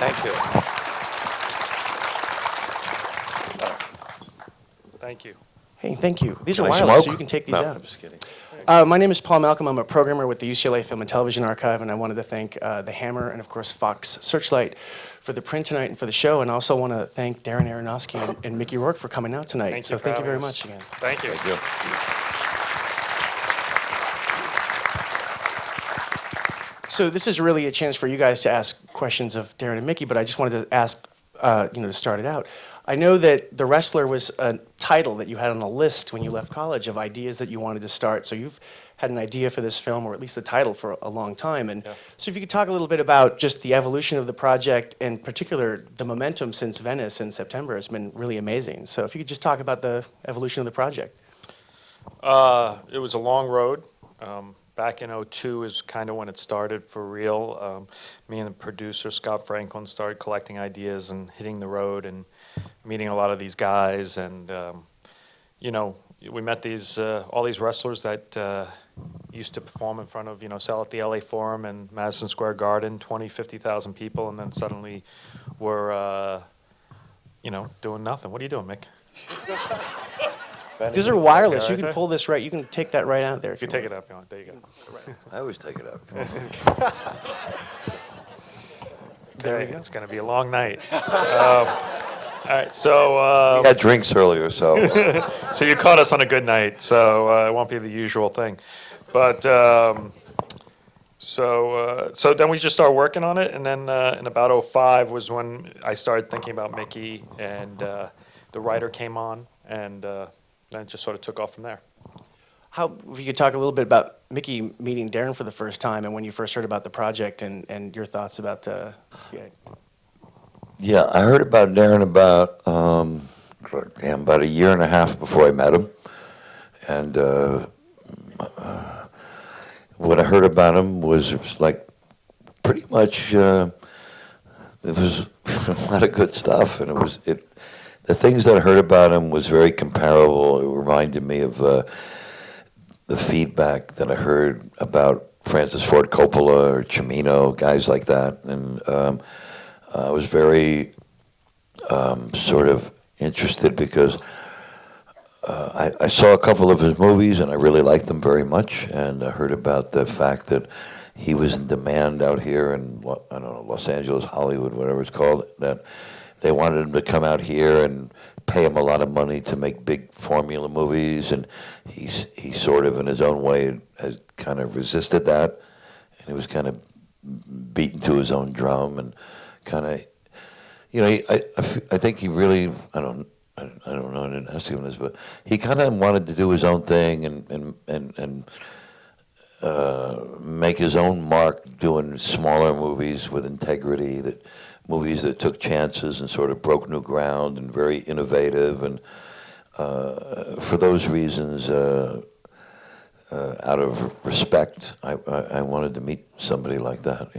Thank you. Thank you. Hey, thank you. These are Can I wireless, so smoke? you can take these No, out. I'm just kidding. My name is Paul Malcolm. I'm a programmer with the UCLA Film and Television Archive, and I wanted to thank the Hammer and, of course, Fox Searchlight for the print tonight and for the show. And I also want to thank Darren Aronofsky and Mickey Rourke for coming out tonight. Thank so you for thank you very having us. much again. Thank you. Thank you. So this is really a chance for you guys to ask questions of Darren and Mickey, but I just wanted to ask, to start it out. I know that The Wrestler was a title that you had on a list when you left college of ideas that you wanted to start. So you've had an idea for this film, or at least the title, for a long time. And so if you could talk a little bit about just the evolution of the project, and in particular, the momentum since Venice in September has been really amazing. So if you could just talk about the evolution of the project. It was a long road. Back in '02 is kind of when it started for real. Me and the producer, Scott Franklin, started collecting ideas and hitting the road and meeting a lot of these guys. And, we met these all these wrestlers that used to perform in front of, sell at the LA Forum and Madison Square Garden, 20, 50,000 people. And then suddenly we're, doing nothing. What are you doing, Mick? These are wireless. right You can there? pull this right. You can take that right out there. If you take it up, you want. There you go. I always take it up. Come on. There we Okay, go. it's going to be a long night. All right, so We had drinks earlier, so so you caught us on a good night, so it won't be the usual thing. But so then we just started working on it, and then in about '05 was when I started thinking about Mickey, and the writer came on, and then it just sort of took off from there. If you could talk a little bit about Mickey meeting Darren for the first time and when you first heard about the project and your thoughts about yeah, I heard about Darren about a year and a half before I met him, and what I heard about him was like pretty much it was a lot of good stuff, and the things that I heard about him was very comparable. It reminded me of the feedback that I heard about Francis Ford Coppola or Cimino, guys like that, and I was very sort of interested because I saw a couple of his movies and I really liked them very much, and I heard about the fact that he was in demand out here in, I don't know, Los Angeles, Hollywood, whatever it's called, that they wanted him to come out here and pay him a lot of money to make big formula movies, and he sort of, in his own way, has kind of resisted that, and he was kind of beaten to his own drum, and kind of, I think he really, I don't know, I didn't ask him this, but he kind of wanted to do his own thing and make his own mark doing smaller movies with integrity, movies that took chances and sort of broke new ground and very innovative. And for those reasons, out of respect, I wanted to meet somebody like that,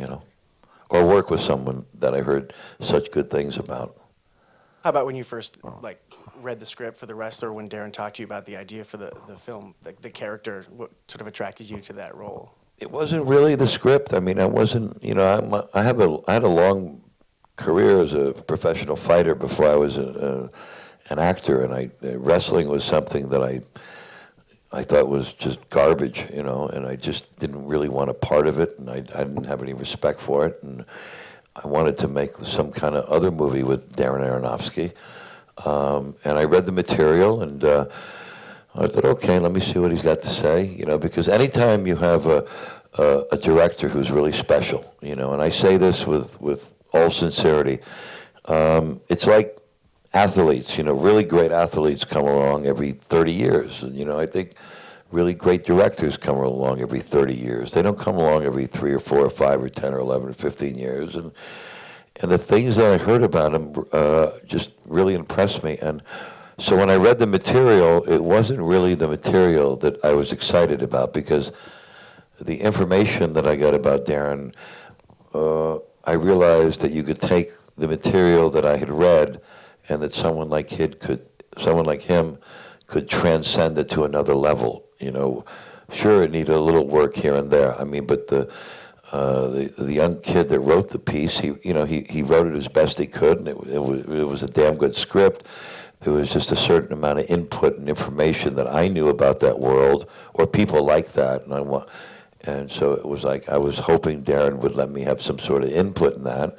or work with someone that I heard such good things about. How about when you first read the script for The Wrestler, when Darren talked to you about the idea for the film, the character, what sort of attracted you to that role? It wasn't really the script. I mean, I wasn't, I had a long career as a professional fighter before I was an actor, and wrestling was something that I thought was just garbage, and I just didn't really want a part of it, and I didn't have any respect for it, and I wanted to make some kind of other movie with Darren Aronofsky, and I read the material, and I thought, okay, let me see what he's got to say, because anytime you have a director who's really special, and I say this with all sincerity, it's like athletes, really great athletes come along every 30 years. And, I think really great directors come along every 30 years. They don't come along every 3 or 4 or 5 or 10 or 11 or 15 years. And the things that I heard about him just really impressed me. And so when I read the material, it wasn't really the material that I was excited about, because the information that I got about Darren, I realized that you could take the material that I had read, and that someone like him could transcend it to another level. Sure, it needed a little work here and there. I mean, but the young kid that wrote the piece, he wrote it as best he could, and it was a damn good script. There was just a certain amount of input and information that I knew about that world, or people like that, and so it was like I was hoping Darren would let me have some sort of input in that,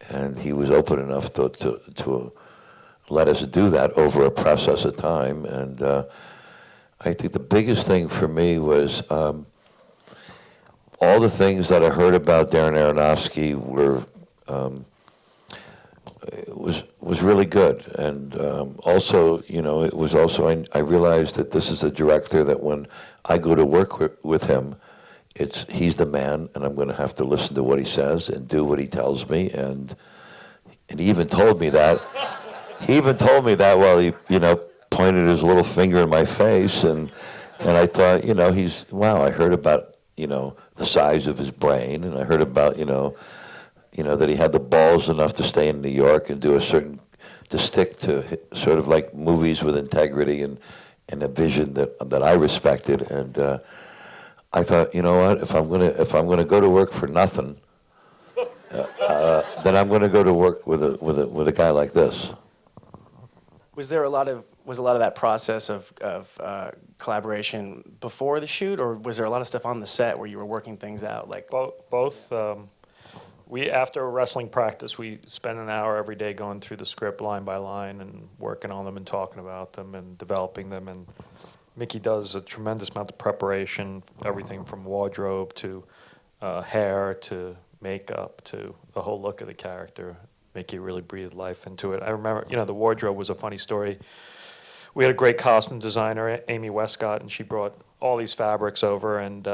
and he was open enough to let us do that over a process of time. And I think the biggest thing for me was all the things that I heard about Darren Aronofsky were was really good, and also, it was also I realized that this is a director that when I go to work with him, he's the man, and I'm going to have to listen to what he says and do what he tells me, and he even told me that. He even told me that while he pointed his little finger in my face, and I thought, wow, I heard about the size of his brain, and I heard about that he had the balls enough to stay in New York and to stick to sort of like movies with integrity and a vision that I respected. And I thought, you know what, if I'm gonna go to work for nothing, then I'm gonna go to work with a guy like this. Was a lot of that process of collaboration before the shoot, or was there a lot of stuff on the set where you were working things out? Like Both. After a wrestling practice, we spend an hour every day going through the script line by line and working on them and talking about them and developing them. And Mickey does a tremendous amount of preparation, everything from wardrobe to hair to makeup to the whole look of the character. Mickey really breathed life into it. I remember, the wardrobe was a funny story. We had a great costume designer, Amy Westcott, and she brought all these fabrics over, and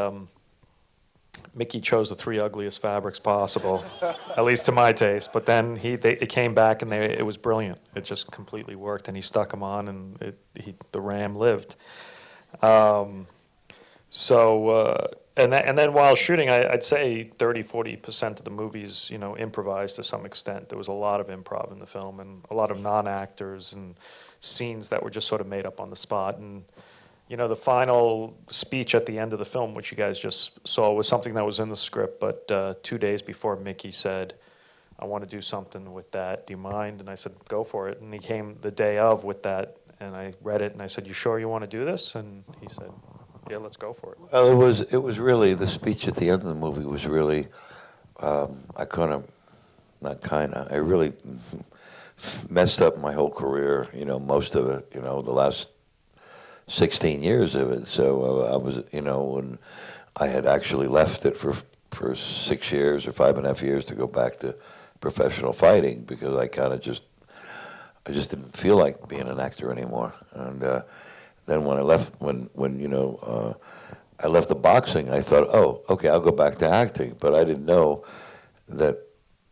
Mickey chose the 3 ugliest fabrics possible, at least to my taste. But then it came back, and it was brilliant. It just completely worked, and he stuck them on, and the ram lived. And then while shooting, I'd say 30-40% of the movies, improvised to some extent. There was a lot of improv in the film, and a lot of non-actors and scenes that were just sort of made up on the spot. And the final speech at the end of the film, which you guys just saw, was something that was in the script, but 2 days before, Mickey said, I want to do something with that. Do you mind? And I said, go for it. And he came the day of with that, and I read it, and I said, you sure you want to do this? And he said, yeah, let's go for it. Well, it was really, the speech at the end of the movie was really, I really messed up my whole career, most of it, the last 16 years of it. So I was, when I had actually left it for 6 years or 5.5 years to go back to professional fighting, because I just didn't feel like being an actor anymore. And then when I left, I left the boxing, I thought, oh, okay, I'll go back to acting. But I didn't know that,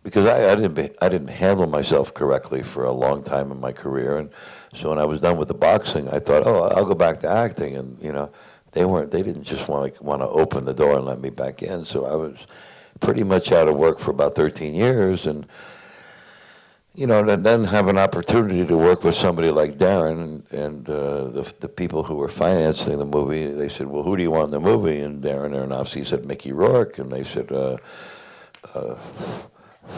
because I didn't handle myself correctly for a long time in my career, and so when I was done with the boxing, I thought, oh, I'll go back to acting, and they didn't just want to open the door and let me back in. So I was pretty much out of work for about 13 years, and then have an opportunity to work with somebody like Darren, and the people who were financing the movie, they said, well, who do you want in the movie? And Darren Aronofsky said, Mickey Rourke, and they said, well,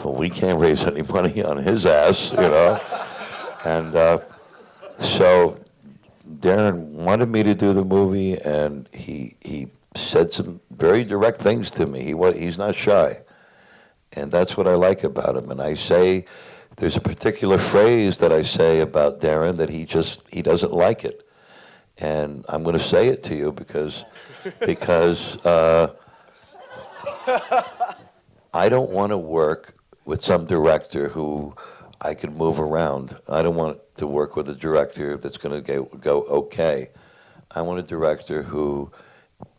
we can't raise any money on his ass, and so Darren wanted me to do the movie, and he said some very direct things to me. He's not shy, and that's what I like about him. And I say, there's a particular phrase that I say about Darren that he doesn't like it, and I'm going to say it to you because I don't want to work with some director who I can move around. I don't want to work with a director that's going to go okay. I want a director who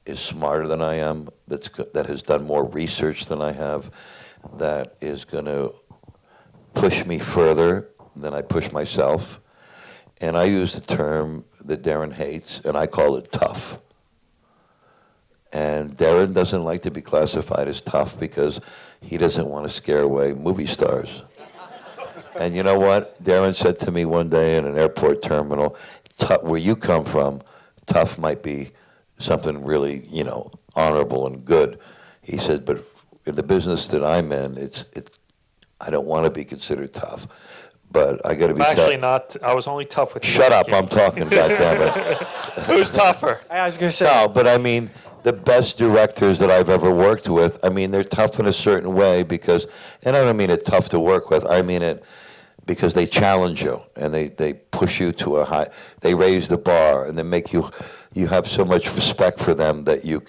is smarter than I am, that has done more research than I have, that is going to push me further than I push myself. And I use the term that Darren hates, and I call it tough. And Darren doesn't like to be classified as tough because he doesn't want to scare away movie stars. And you know what? Darren said to me one day in an airport terminal, where you come from, tough might be something really, honorable and good. He said, but in the business that I'm in, I don't want to be considered tough, but I got to be I'm tough. actually not. I was only tough with you. Shut up! Mickey. I'm talking. goddammit. Who's tougher? I was going to say, No, but I mean, the best directors that I've ever worked with, I mean, they're tough in a certain way because, and I don't mean it tough to work with, I mean it because they challenge you and they push you to a high, they raise the bar and they make you have so much respect for them that you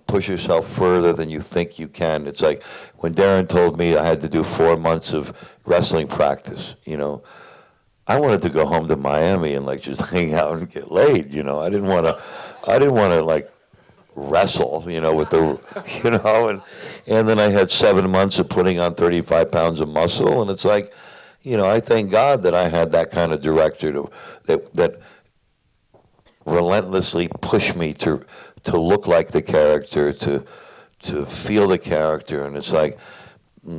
push yourself further than you think you can. It's like when Darren told me I had to do 4 months of wrestling practice, I wanted to go home to Miami and like just hang out and get laid, I didn't want to like wrestle, with the, and then I had 7 months of putting on 35 pounds of muscle, and it's like, I thank God that I had that kind of director that relentlessly pushed me to look like the character, to feel the character, and it's like,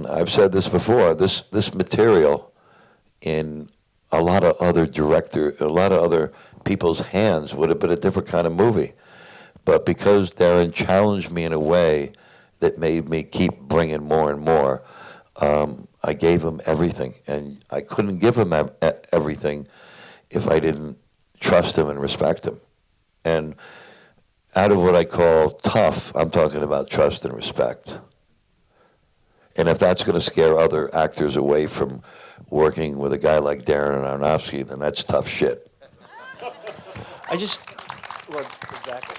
I've said this before, this material in a lot of other people's hands would have been a different kind of movie. But because Darren challenged me in a way that made me keep bringing more and more, I gave him everything. And I couldn't give him everything if I didn't trust him and respect him. And out of what I call tough, I'm talking about trust and respect. And if that's going to scare other actors away from working with a guy like Darren Aronofsky, then that's tough shit. Exactly.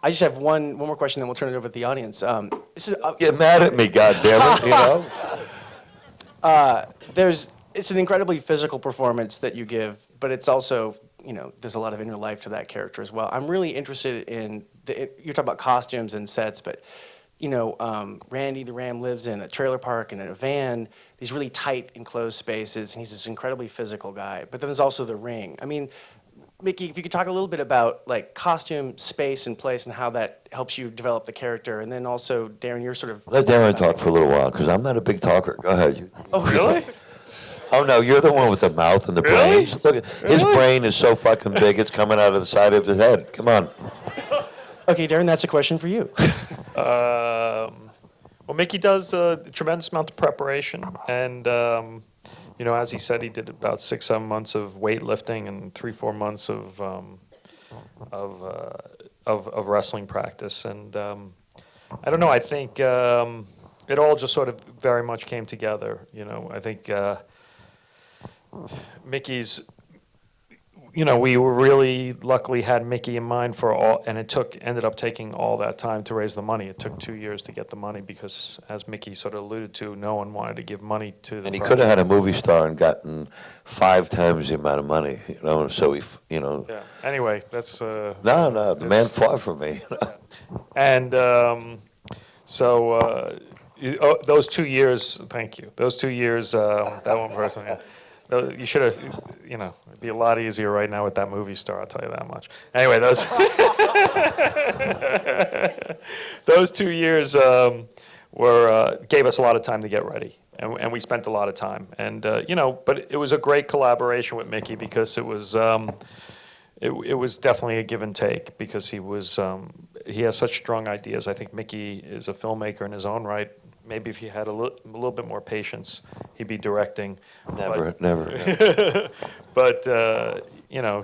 I just have one more question, then we'll turn it over to the audience. Get mad at me, goddammit, It's an incredibly physical performance that you give, but it's also, there's a lot of inner life to that character as well. I'm really interested in, you're talking about costumes and sets, but, Randy the Ram lives in a trailer park and in a van, these really tight enclosed spaces, and he's this incredibly physical guy. But then there's also the ring. I mean, Mickey, if you could talk a little bit about like costume, space, and place, and how that helps you develop the character, and then also, Darren, you're sort of Let Darren talk for a little while, because I'm not a big talker. Go ahead. Oh, Really? Oh, no, you're the one with the mouth and the Really? brains. Look, his brain is so fucking big, it's coming out of the side of his head. Come on. Okay, Darren, that's a question for you. Well, Mickey does a tremendous amount of preparation, and as he said, he did about 6-7 months of weightlifting and 3-4 months of wrestling practice, and I don't know. I think it all just sort of very much came together. I think Mickey's. We were really luckily had Mickey in mind for all, and it ended up taking all that time to raise the money. It took 2 years to get the money because, as Mickey sort of alluded to, no one wanted to give money to the And he project. could have had a movie star and gotten 5 times the amount of money, so he, Yeah. Anyway, that's. No, the man fought for me. And those 2 years. Thank you. Those 2 years. That one person. Yeah. You should have, it'd be a lot easier right now with that movie star, I'll tell you that much. Anyway, those 2 years gave us a lot of time to get ready, and we spent a lot of time. And, but it was a great collaboration with Mickey because it was definitely a give and take because he has such strong ideas. I think Mickey is a filmmaker in his own right. Maybe if he had a little bit more patience, he'd be directing. Never. But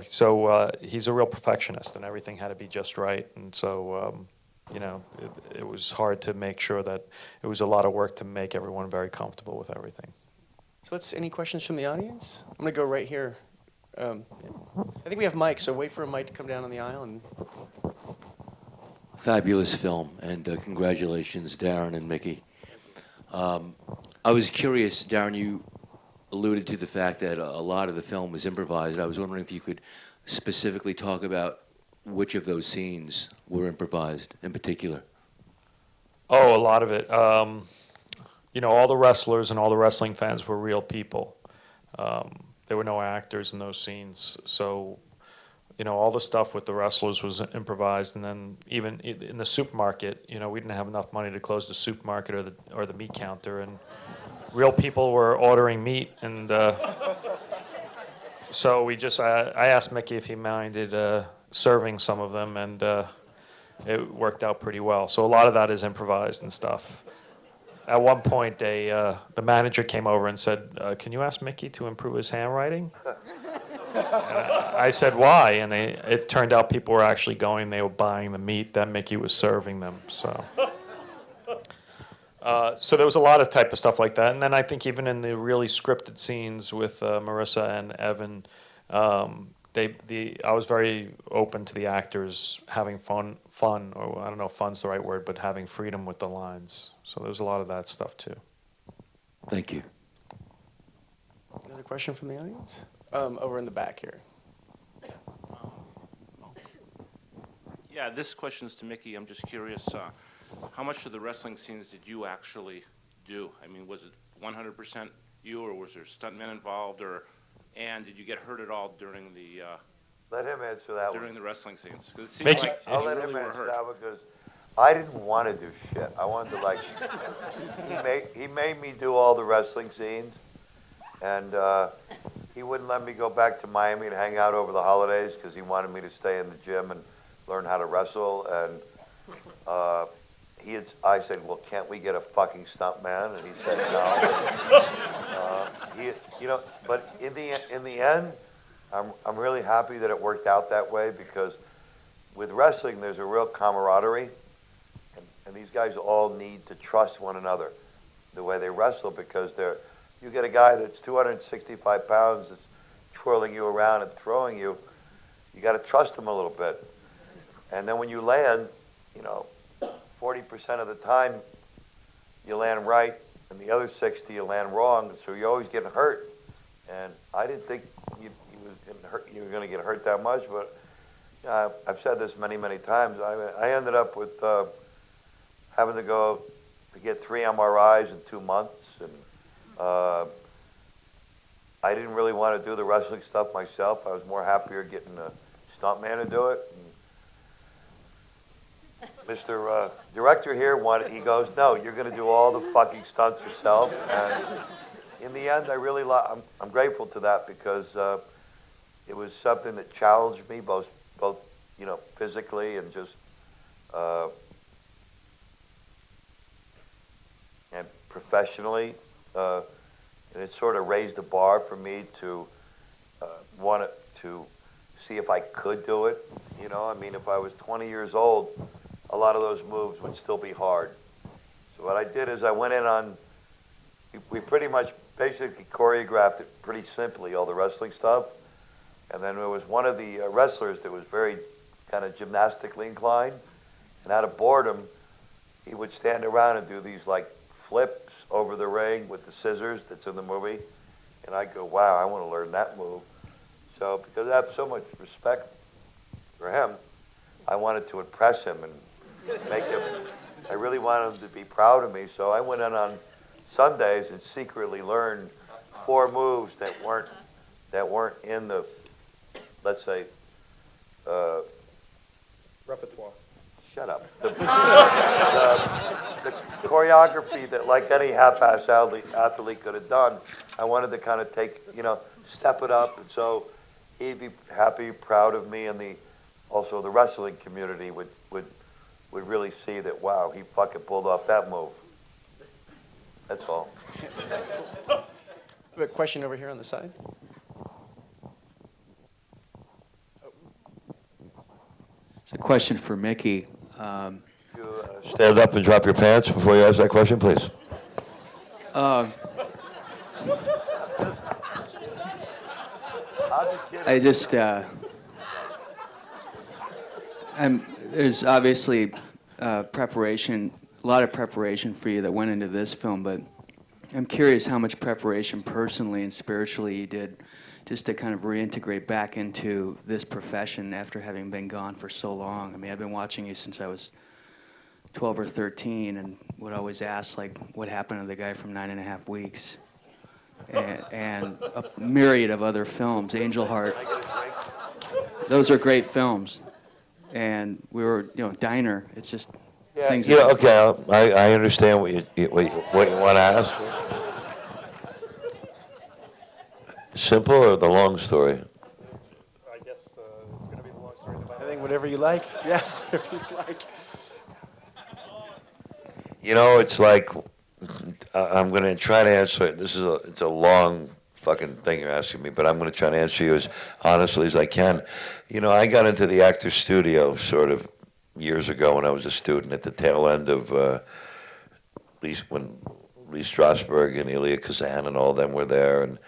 so he's a real perfectionist, and everything had to be just right. And so, it was hard to make sure that it was a lot of work to make everyone very comfortable with everything. So any questions from the audience? I'm going to go right here. I think we have mics, so wait for a mic to come down on the aisle. And Fabulous film, and congratulations, Darren and Mickey. I was curious, Darren, you alluded to the fact that a lot of the film was improvised. I was wondering if you could specifically talk about which of those scenes were improvised in particular. Oh, a lot of it. All the wrestlers and all the wrestling fans were real people. There were no actors in those scenes. So, all the stuff with the wrestlers was improvised. And then even in the supermarket, we didn't have enough money to close the supermarket or the meat counter. And real people were ordering meat. And so I asked Mickey if he minded serving some of them. And it worked out pretty well. So a lot of that is improvised and stuff. At one point, the manager came over and said, "Can you ask Mickey to improve his handwriting?" I said, "Why?" And it turned out people were actually going, they were buying the meat that Mickey was serving them. So there was a lot of type of stuff like that. And then I think even in the really scripted scenes with Marissa and Evan, I was very open to the actors having fun, or I don't know if fun's the right word, but having freedom with the lines. So there was a lot of that stuff too. Thank you. Another question from the audience? Over in the back here. Yeah, this question is to Mickey. I'm just curious, how much of the wrestling scenes did you actually do? I mean, was it 100% you, or was there stuntmen involved, and did you get hurt at all during the Let him answer that one. during the wrestling scenes? Because it seems Mickey- like I'll you let really him were answer hurt. that one because I didn't want to do shit. I wanted to like. He made me do all the wrestling scenes, and he wouldn't let me go back to Miami and hang out over the holidays because he wanted me to stay in the gym and learn how to wrestle. And I said, "Well, can't we get a fucking stunt man?" And he said, "No." But in the end, I'm really happy that it worked out that way because with wrestling, there's a real camaraderie, and these guys all need to trust one another the way they wrestle because you get a guy that's 265 pounds that's twirling you around and throwing you, you got to trust him a little bit. And then when you land, 40% of the time you land right, and the other 60 you land wrong, so you're always getting hurt. And I didn't think you were going to get hurt that much, but I've said this many, many times. I ended up with having to go to get 3 MRIs in 2 months, and I didn't really want to do the wrestling stuff myself. I was more happier getting a stuntman to do it. And Mr. Director here he goes, "No, you're going to do all the fucking stunts yourself." And in the end, I'm grateful to that because it was something that challenged me both physically and just and professionally, and it sort of raised the bar for me to want to see if I could do it. I mean, if I was 20 years old, a lot of those moves would still be hard. So what I did is I went in on. We pretty much basically choreographed it pretty simply, all the wrestling stuff. And then there was one of the wrestlers that was very kind of gymnastically inclined. And out of boredom, he would stand around and do these like flips over the ring with the scissors that's in the movie. And I go, wow, I want to learn that move. So because I have so much respect for him, I wanted to impress him and make him, I really wanted him to be proud of me. So I went in on Sundays and secretly learned 4 moves that weren't in the, let's say, Repertoire. shut up. The choreography that like any half-ass athlete could have done, I wanted to kind of step it up. And so he'd be happy, proud of me, and also the wrestling community would really see that, wow, he fucking pulled off that move. That's all. We have a question over here on the side. It's a question for Mickey. Stand up and drop your pants before you ask that question, please. I just, there's obviously preparation, a lot of preparation for you that went into this film, but I'm curious how much preparation personally and spiritually you did just to kind of reintegrate back into this profession after having been gone for so long. I mean, I've been watching you since I was 12 or 13 and would always ask, like, what happened to the guy from 9.5 Weeks? And a myriad of other films, Angel Heart. Those are great films. And we were, Diner, it's just things that... Okay, I understand what you want to ask. Simple or the long story? I guess it's going to be the long story. I think whatever you like. Yeah, whatever you like. You know, it's like I'm going to try to answer it. It's a long fucking thing you're asking me, but I'm going to try to answer you as honestly as I can. You know, I got into the actor's studio sort of years ago when I was a student at the tail end of when Lee Strasberg and Elia Kazan and all of them were there, and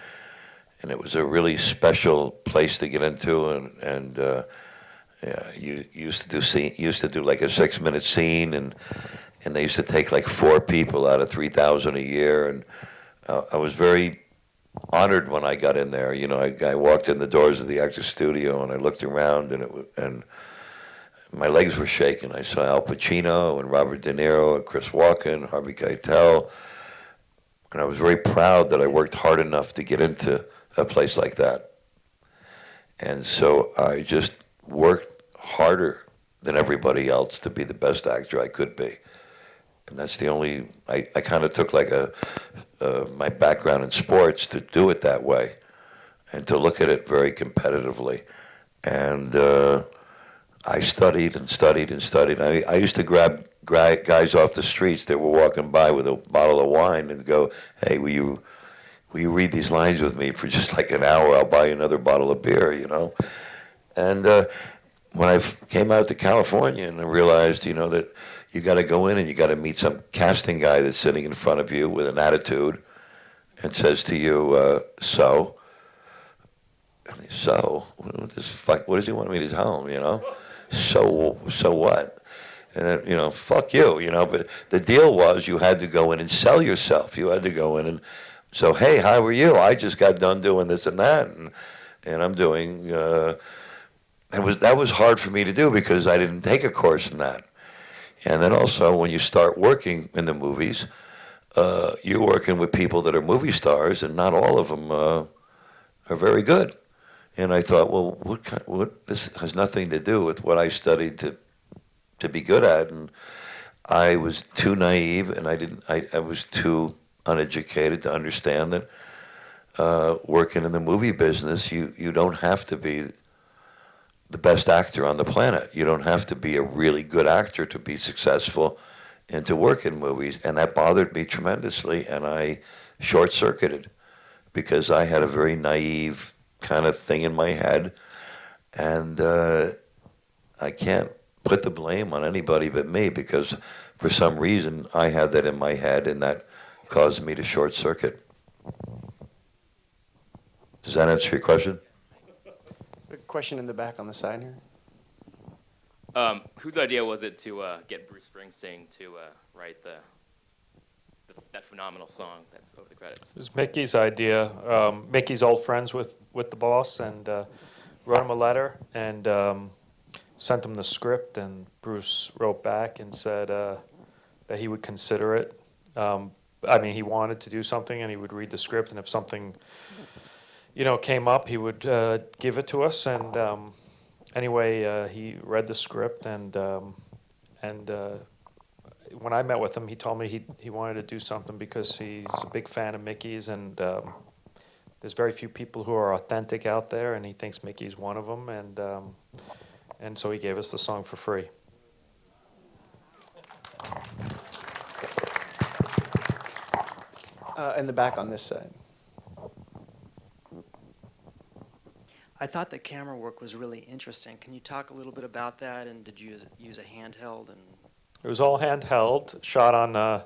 it was a really special place to get into, and yeah, you used to do like a 6-minute scene, and they used to take like 4 people out of 3,000 a year, and I was very honored when I got in there. You know, I walked in the doors of the actor's studio and I looked around, and my legs were shaking. I saw Al Pacino and Robert De Niro and Chris Walken, Harvey Keitel, and I was very proud that I worked hard enough to get into a place like that. And so I just worked harder than everybody else to be the best actor I could be. And that's the only, I kind of took like my background in sports to do it that way and to look at it very competitively. And I studied and studied and studied. I used to grab guys off the streets that were walking by with a bottle of wine and go, hey, will you read these lines with me for just like an hour? I'll buy you another bottle of beer, you know? And when I came out to California and I realized, you know, that you got to go in and you got to meet some casting guy that's sitting in front of you with an attitude and says to you, so what does he want me to tell him, you know? So what? And then, you know, fuck you, you know. But the deal was you had to go in and sell yourself. You had to go in and, so, hey, how are you? I just got done doing this and that, and I'm doing, that was hard for me to do because I didn't take a course in that. And then also when you start working in the movies, you're working with people that are movie stars, and not all of them are very good. And I thought, well, this has nothing to do with what I studied to be good at. And I was too naive, and I was too uneducated to understand that working in the movie business, you don't have to be the best actor on the planet. You don't have to be a really good actor to be successful and to work in movies. And that bothered me tremendously, and I short-circuited because I had a very naive kind of thing in my head, and I can't put the blame on anybody but me because for some reason I had that in my head, and that caused me to short-circuit. Does that answer your question? A question in the back on the side here. Whose idea was it to get Bruce Springsteen to write that phenomenal song that's over the credits? It was Mickey's idea. Mickey's old friends with the boss, and wrote him a letter and sent him the script, and Bruce wrote back and said that he would consider it. I mean, he wanted to do something, and he would read the script, and if something, you know, came up, he would give it to us. And anyway, he read the script, and when I met with him, he told me he wanted to do something because he's a big fan of Mickey's, and there's very few people who are authentic out there, and he thinks Mickey's one of them, and so he gave us the song for free. In the back on this side. I thought the camera work was really interesting. Can you talk a little bit about that? And did you use a handheld? And It was all handheld, shot on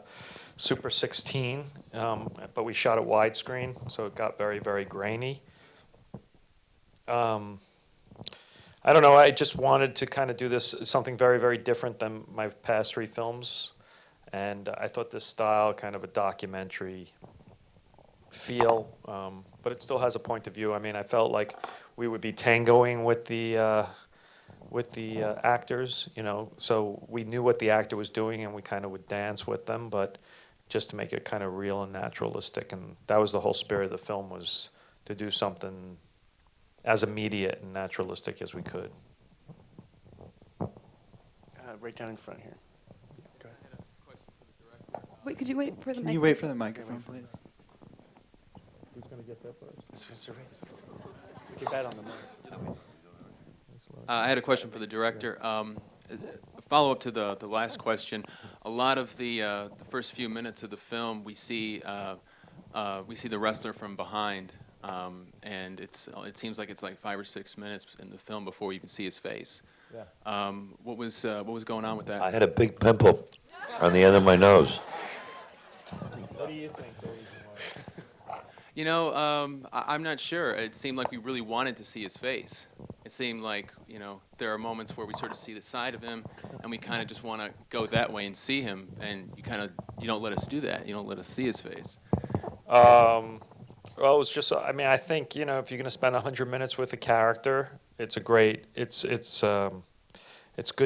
Super 16, but we shot it widescreen, so it got very, very grainy. I don't know, I just wanted to kind of do this, something very, very different than my past 3 films. And I thought this style, kind of a documentary feel, but it still has a point of view. I mean, I felt like we would be tangoing with the actors, you know, so we knew what the actor was doing and we kind of would dance with them, but just to make it kind of real and naturalistic. And that was the whole spirit of the film, was to do something as immediate and naturalistic as we could. Right down in front here. Go ahead. Wait, could you wait for the Can mic? you wait for the microphone, please? Who's going to get that first? It's just a race. Get that on the mics. I had a question for the director. A follow-up to the last question. A lot of the first few minutes of the film, we see the wrestler from behind, and it seems like it's like 5 or 6 minutes in the film before we even see his face. Yeah. What was going on with that? I had a big pimple on the end of my nose. What do you think? You know, I'm not sure. It seemed like we really wanted to see his face. It seemed like, you know, there are moments where we sort of see the side of him, and we kind of just want to go that way and see him, and you don't let us do that. You don't let us see his face. Well, it was just, I mean, I think, you know, if you're going to spend 100 minutes with a character, it's good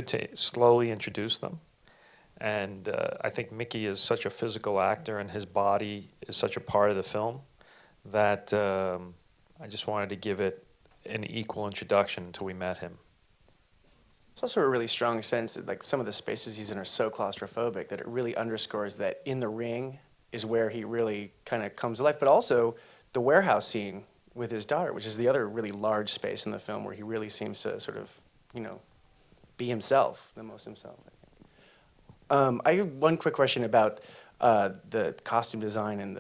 to slowly introduce them. And I think Mickey is such a physical actor, and his body is such a part of the film that I just wanted to give it an equal introduction until we met him. It's also a really strong sense that like some of the spaces he's in are so claustrophobic that it really underscores that in the ring is where he really kind of comes to life. But also the warehouse scene with his daughter, which is the other really large space in the film where he really seems to sort of, you know, be himself, the most himself, I think. I have one quick question about the costume design and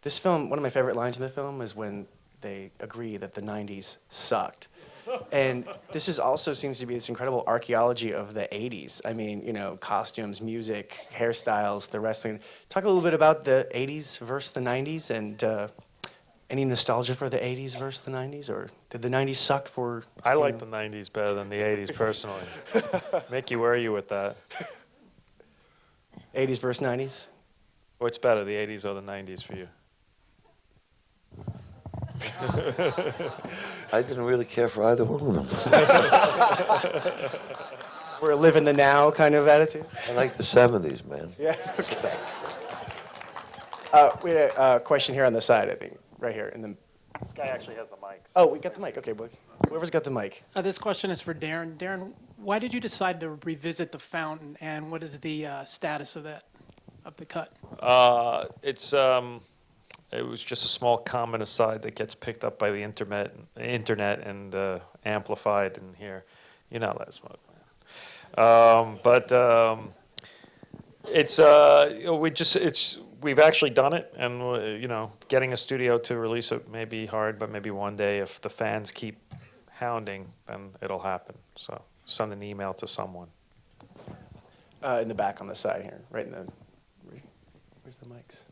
this film. One of my favorite lines in the film is when they agree that the 90s sucked. And this is also seems to be this incredible archaeology of the 80s. I mean, you know, costumes, music, hairstyles, the wrestling. Talk a little bit about the 80s versus the 90s, and any nostalgia for the 80s versus the 90s, or did the 90s suck for? I like the 90s better than the 80s personally. Mickey, where are you with that? 80s versus 90s? What's better, the 80s or the 90s for you? I didn't really care for either one of them. We're a live in the now kind of attitude? I like the 70s, man. Yeah, okay. We had a question here on the side, I think, right here. This guy actually has the mics. Oh, we got the mic. Okay, whoever's got the mic. This question is for Darren. Darren, why did you decide to revisit the fountain, and what is the status of that, of the cut? It was just a small comment aside that gets picked up by the internet and amplified in here. You're not allowed to smoke, man. We've actually done it, and you know, getting a studio to release it may be hard, but maybe one day if the fans keep hounding, then it'll happen. So send an email to someone. In the back on the side here, right in the. Where's the mics?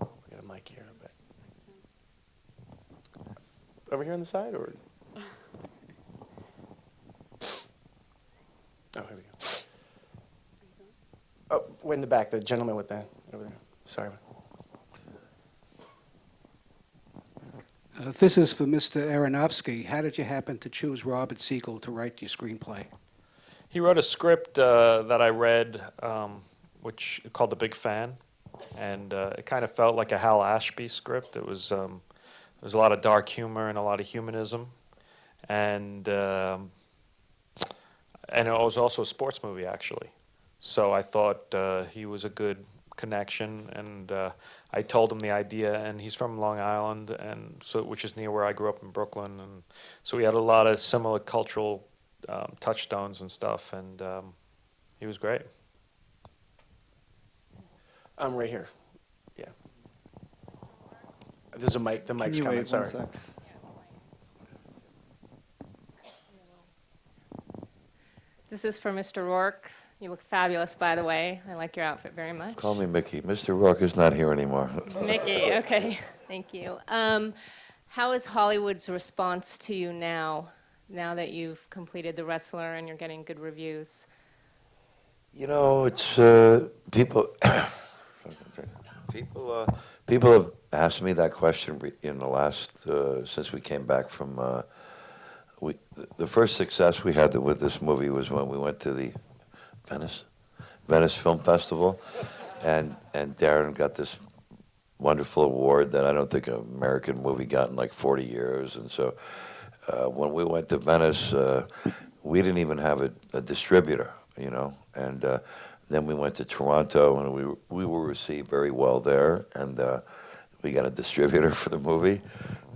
We got a mic here, I bet. Over here on the side, or? Oh, here we go. Oh, way in the back, the gentleman with the over there. Sorry. This is for Mr. Aronofsky. How did you happen to choose Robert Siegel to write your screenplay? He wrote a script that I read, which called The Big Fan, and it kind of felt like a Hal Ashby script. It was there was a lot of dark humor and a lot of humanism, and it was also a sports movie actually. So I thought he was a good connection, and I told him the idea, and he's from Long Island, and so which is near where I grew up in Brooklyn, and so we had a lot of similar cultural touchstones and stuff, and he was great. I'm right here. Yeah. There's a mic. The mic's coming. Sorry. This is for Mr. Rourke. You look fabulous, by the way. I like your outfit very much. Call me Mickey. Mr. Rourke is not here anymore. Mickey, okay. Thank you. How is Hollywood's response to you now that you've completed The Wrestler and you're getting good reviews? You know, it's people. People have asked me that question in the last since we came back from. The first success we had with this movie was when we went to the Venice Film Festival, and Darren got this wonderful award that I don't think an American movie got in like 40 years. And so when we went to Venice, we didn't even have a distributor, you know. And then we went to Toronto, and we were received very well there. And We got a distributor for the movie,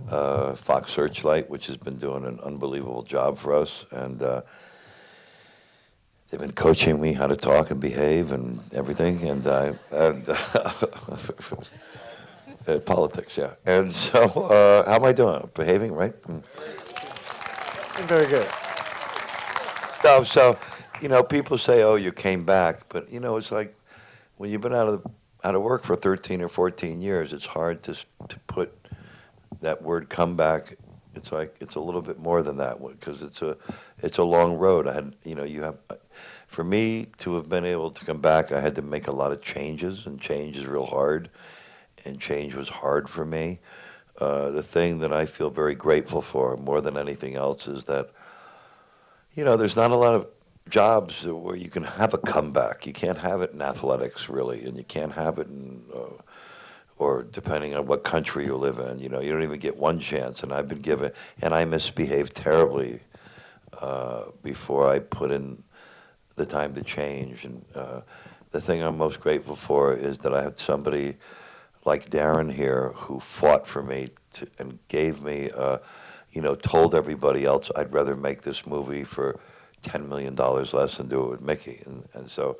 Fox Searchlight, which has been doing an unbelievable job for us. And they've been coaching me how to talk and behave and everything. And politics, yeah. And so, how am I doing? Behaving, right? Very good. So, people say, "Oh, you came back," but it's like when you've been out of work for 13 or 14 years, it's hard to put that word "comeback." It's like it's a little bit more than that because it's a long road. For me to have been able to come back, I had to make a lot of changes, and change is real hard, and change was hard for me. The thing that I feel very grateful for more than anything else is that, there's not a lot of jobs where you can have a comeback. You can't have it in athletics, really, and you can't have it in, or depending on what country you live in, you don't even get one chance. And I've been given, and I misbehaved terribly before I put in the time to change. And the thing I'm most grateful for is that I had somebody like Darren here who fought for me and gave me, told everybody else I'd rather make this movie for $10 million less than do it with Mickey. And so,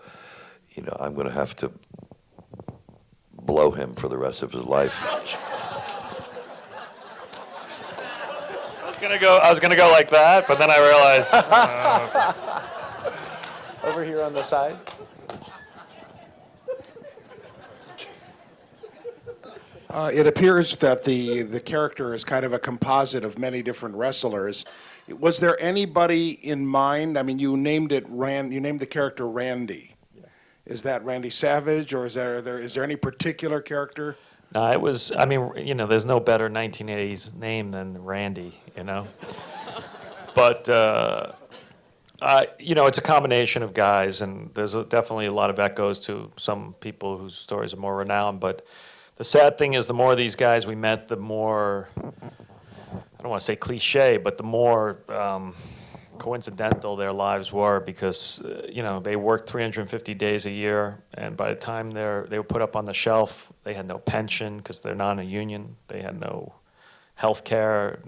I'm going to have to blow him for the rest of his life. I was gonna go like that, but then I realized. Over here on the side. It appears that the character is kind of a composite of many different wrestlers. Was there anybody in mind? I mean, you named the character Randy. Yeah. Is that Randy Savage, or is there any particular character? No, it was. I mean, there's no better 1980s name than Randy. But it's a combination of guys, and there's definitely a lot of echoes to some people whose stories are more renowned. But the sad thing is, the more of these guys we met, the more, I don't want to say cliche, but the more coincidental their lives were, because they worked 350 days a year, and by the time they were put up on the shelf, they had no pension because they're not in a union. They had no health care,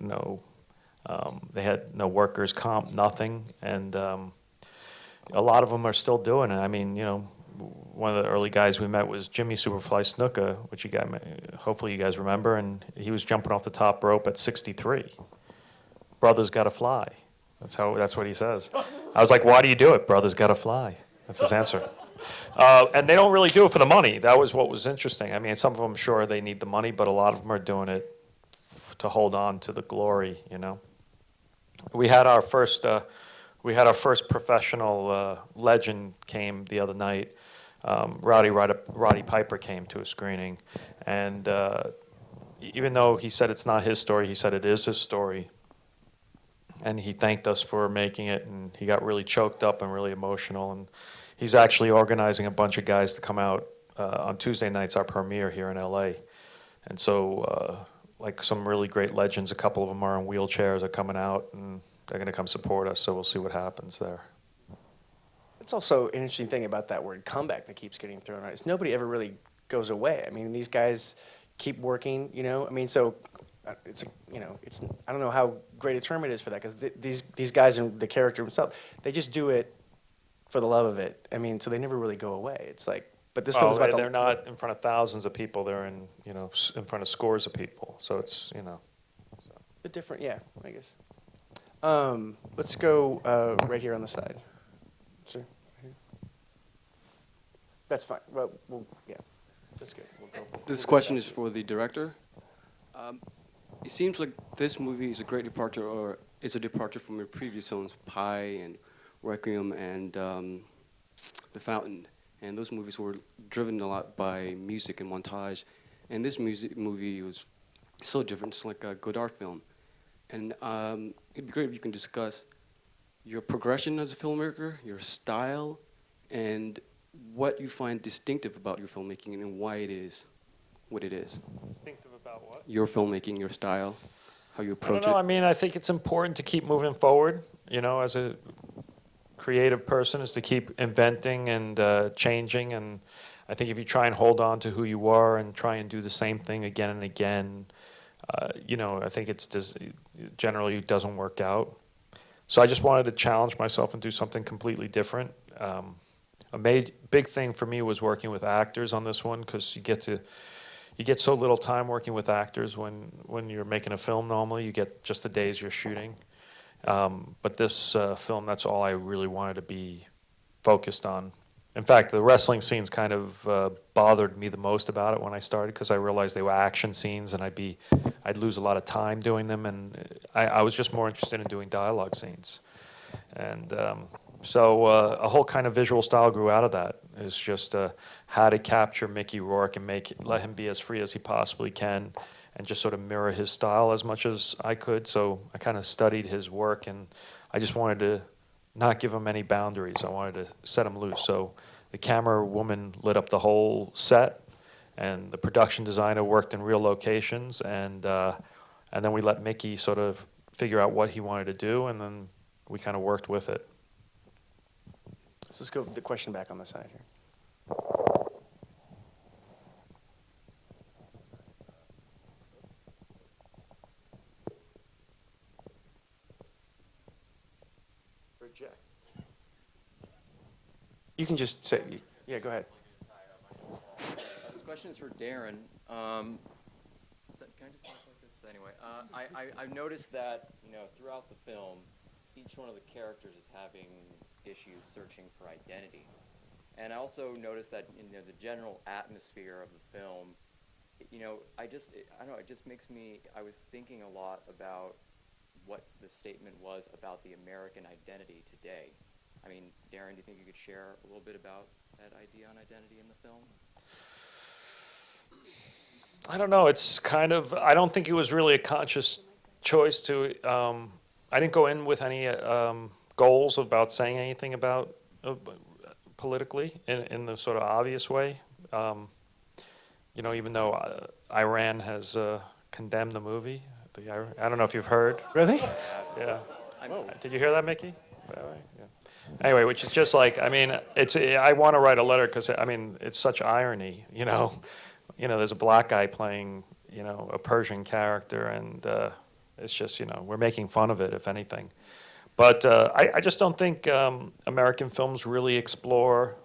they had no workers' comp, nothing. And a lot of them are still doing it. I mean, one of the early guys we met was Jimmy Superfly Snuka, which hopefully you guys remember, and he was jumping off the top rope at 63. Brothers gotta fly. That's what he says. I was like, why do you do it? Brothers gotta fly. That's his answer. And they don't really do it for the money. That was what was interesting. I mean, some of them, sure, they need the money, but a lot of them are doing it to hold on to the glory, We had our first professional legend came the other night. Roddy Piper came to a screening, and even though he said it's not his story, he said it is his story. And he thanked us for making it, and he got really choked up and really emotional. And he's actually organizing a bunch of guys to come out on Tuesday nights, our premiere here in LA. And so, like some really great legends, a couple of them are in wheelchairs, are coming out, and they're going to come support us. So we'll see what happens there. It's also an interesting thing about that word comeback that keeps getting thrown out. It's nobody ever really goes away. I mean, these guys keep working, I mean, so it's, I don't know how great a term it is for that, because these guys and the character himself, they just do it for the love of it. I mean, so they never really go away. It's like, but this film's about they're not in front of thousands of people. They're in, in front of scores of people. So it's, a different, yeah, I guess. Let's go right here on the side. Sir? That's fine. Well, yeah, that's good. This question is for the director. It seems like this movie is a great departure, or is a departure from your previous films, Pi and Requiem and The Fountain. And those movies were driven a lot by music and montage. And this movie was so different. It's like a good art film. And it'd be great if you can discuss your progression as a filmmaker, your style, and what you find distinctive about your filmmaking and why it is what it is. Distinctive about what? Your filmmaking, your style, how you approach I don't know. it. I mean, I think it's important to keep moving forward, as a creative person, is to keep inventing and changing. And I think if you try and hold on to who you are and try and do the same thing again and again, I think it's just generally doesn't work out. So I just wanted to challenge myself and do something completely different. A big thing for me was working with actors on this one, because you get so little time working with actors when you're making a film. Normally you get just the days you're shooting, but this film, that's all I really wanted to be focused on. In fact, the wrestling scenes kind of bothered me the most about it when I started, because I realized they were action scenes and I'd lose a lot of time doing them, and I was just more interested in doing dialogue scenes. And so a whole kind of visual style grew out of that. It's just how to capture Mickey Rourke and let him be as free as he possibly can, and just sort of mirror his style as much as I could. So I kind of studied his work, and I just wanted to not give him any boundaries. I wanted to set him loose. So the camera woman lit up the whole set, and the production designer worked in real locations, and then we let Mickey sort of figure out what he wanted to do, and then we kind of worked with it. So let's go with the question back on the side here. Reject. You can just say, yeah, go ahead. This question is for Darren. Can I just talk like this anyway? I've noticed that throughout the film, each one of the characters is having issues searching for identity, and I also noticed that in the general atmosphere of the film, I don't know, it just makes me. I was thinking a lot about what the statement was about the American identity today. I mean, Darren, do you think you could share a little bit about that idea on identity in the film? I don't know. It's kind of. I don't think it was really a conscious choice to. I didn't go in with any goals about saying anything about politically in the sort of obvious way. Even though Iran has condemned the movie. I don't know if you've heard. Really? Yeah. Did you hear that, Mickey? Yeah. Anyway, which is just like, I mean, I want to write a letter because, I mean, it's such irony, there's a black guy playing, a Persian character, and it's just, we're making fun of it, if anything. But I just don't think American films really explore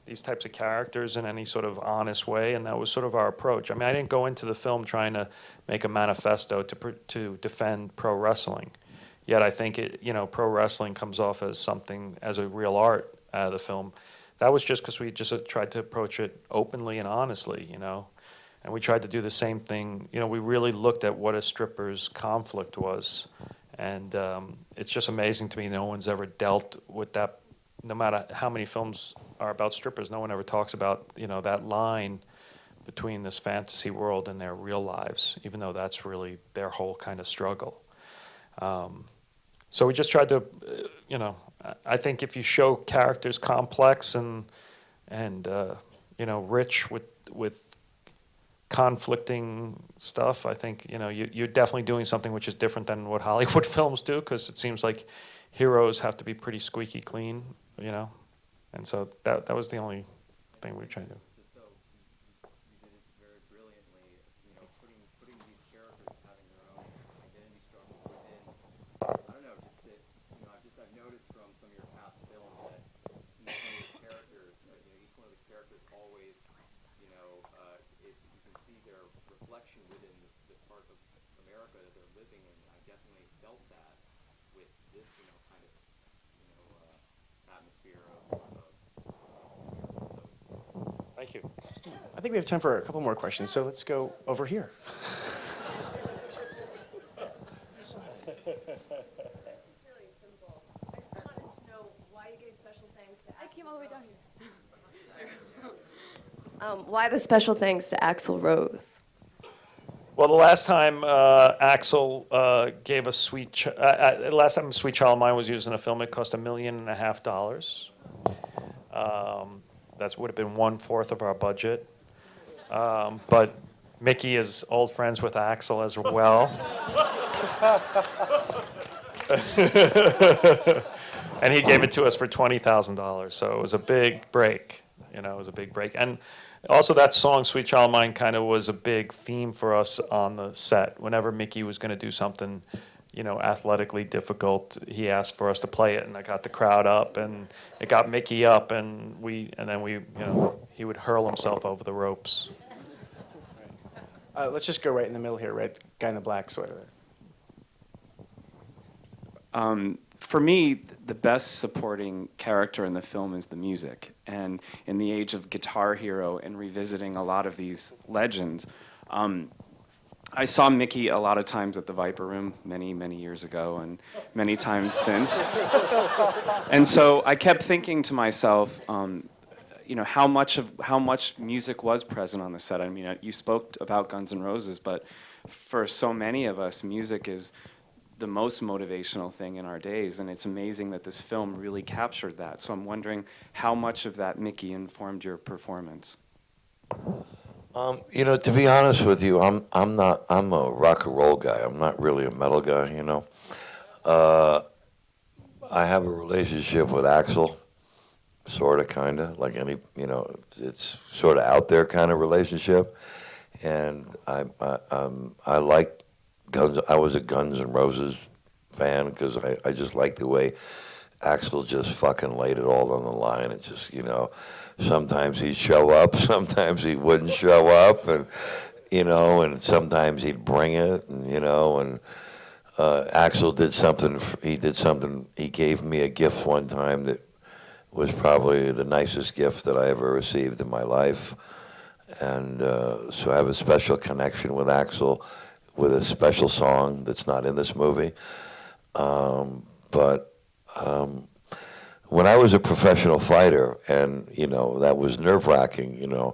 these types of characters in any sort of honest way, and that was sort of our approach. I mean, I didn't go into the film trying to make a manifesto to defend pro wrestling. Yet I think pro wrestling comes off as something, as a real art out of the film. That was just because we just tried to approach it openly and honestly, and we tried to do the same thing. We really looked at what a stripper's conflict was, and it's just amazing to me no one's ever dealt with that. No matter how many films are about strippers, no one ever talks about that line between this fantasy world and their real lives, even though that's really their whole kind of struggle. So we just tried to, I think if you show characters complex and rich with conflicting stuff, I think you're definitely doing something which is different than what Hollywood films do, because it seems like heroes have to be pretty squeaky clean, and so that was the only thing we were trying to do. So you did it very brilliantly, putting these characters having their own identity struggles within. I don't know, I've noticed from some of your past films that each one of the characters always, you can see their reflection within the part of America that they're living in. I definitely felt that with this, kind of, atmosphere of Thank you. I think we have time for a couple more questions, so let's go over here. Why the special thanks to Axl Rose? Well, the last time Axl gave us last time Sweet Child of Mine was used in a film, it cost $1.5 million. That would have been 1/4 of our budget. But Mickey is old friends with Axl as well. And he gave it to us for $20,000, so it was a big break. You know, it was a big break. And also that song, Sweet Child Mine, kind of was a big theme for us on the set. Whenever Mickey was going to do something, you know, athletically difficult, he asked for us to play it, and it got the crowd up, and it got Mickey up, and then we, you know, he would hurl himself over the ropes. Let's just go right in the middle here, right? Guy in the black sweater. For me, the best supporting character in the film is the music. And in the age of Guitar Hero and revisiting a lot of these legends, I saw Mickey a lot of times at the Viper Room many, many years ago and many times since. And so I kept thinking to myself, you know, how much music was present on the set. I mean, you spoke about Guns N' Roses, but for so many of us, music is the most motivational thing in our days, and it's amazing that this film really captured that. So I'm wondering how much of that, Mickey, informed your performance. You know, to be honest with you, I'm a rock and roll guy. I'm not really a metal guy, you know. I have a relationship with Axl, sort of, kind of, like any, you know, it's sort of out there kind of relationship. And I like Guns. I was a Guns N' Roses fan because I just liked the way Axl just fucking laid it all on the line. And just, you know, sometimes he'd show up, sometimes he wouldn't show up, and, you know, and sometimes he'd bring it, and, you know, and Axl did something. He gave me a gift one time that was probably the nicest gift that I ever received in my life. And so I have a special connection with Axl, with a special song that's not in this movie. But when I was a professional fighter, and, you know, that was nerve-wracking, you know,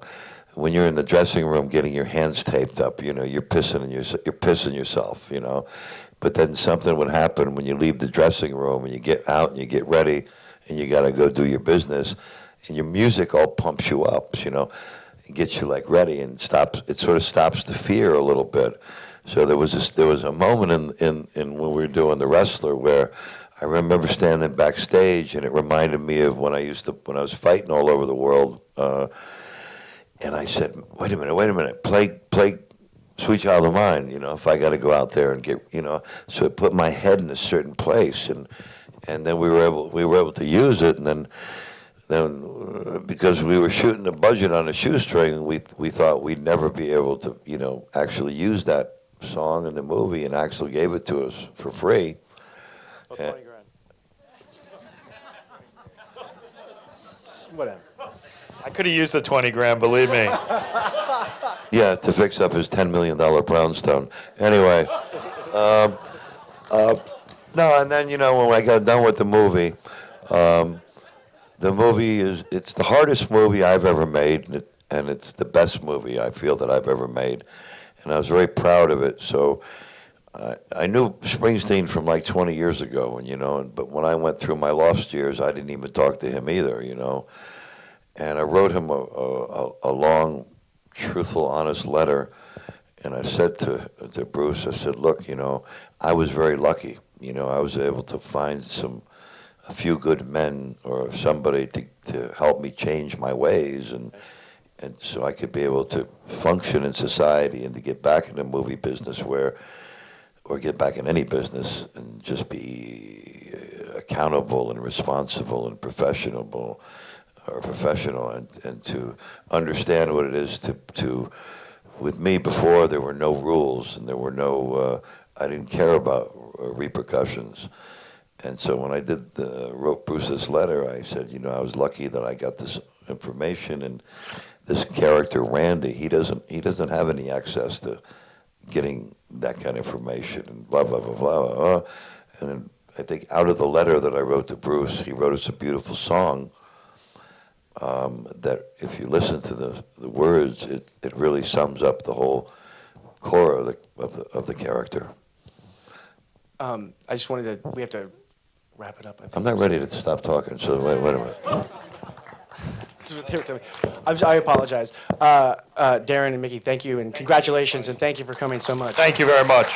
when you're in the dressing room getting your hands taped up, you know, you're pissing yourself, you know. But then something would happen when you leave the dressing room and you get out and you get ready and you got to go do your business, and your music all pumps you up, you know. Gets you like ready, and it sort of stops the fear a little bit. So there was a moment in when we were doing The Wrestler where I remember standing backstage, and it reminded me of when I was fighting all over the world, and I said, wait a minute, play Sweet Child of Mine, you know, if I got to go out there and get, you know. So it put my head in a certain place, and then we were able to use it, and then because we were shooting the budget on a shoestring, we thought we'd never be able to, you know, actually use that song in the movie, and Axl gave it to us for free. Well, 20 grand. Whatever. I could have used the 20 grand, believe me. Yeah, to fix up his $10 million brownstone. Anyway, no, and then, you know, when I got done with the movie, the movie it's the hardest movie I've ever made, and it's the best movie I feel that I've ever made. And I was very proud of it. So I knew Springsteen from like 20 years ago, and, you know, but when I went through my lost years, I didn't even talk to him either, you know. And I wrote him a long, truthful, honest letter, and I said to Bruce, I said, look, you know, I was very lucky. You know, I was able to find a few good men or somebody to help me change my ways, and so I could be able to function in society and to get back in the movie business or get back in any business and just be accountable and responsible and professional and to understand what it is to with me before there were no rules and there were no I didn't care about repercussions. And so when I wrote Bruce this letter, I said, you know, I was lucky that I got this information, and this character Randy, he doesn't have any access to getting that kind of information, and blah blah blah blah blah. And I think out of the letter that I wrote to Bruce, he wrote us a beautiful song. That if you listen to the words, it really sums up the whole core of the character. I just wanted to. We have to wrap it up. I think. I'm not ready to stop talking, so wait a minute. This is what they were telling me. I apologize. Darren and Mickey, thank you, and congratulations, and thank you for coming so much. Thank you very much.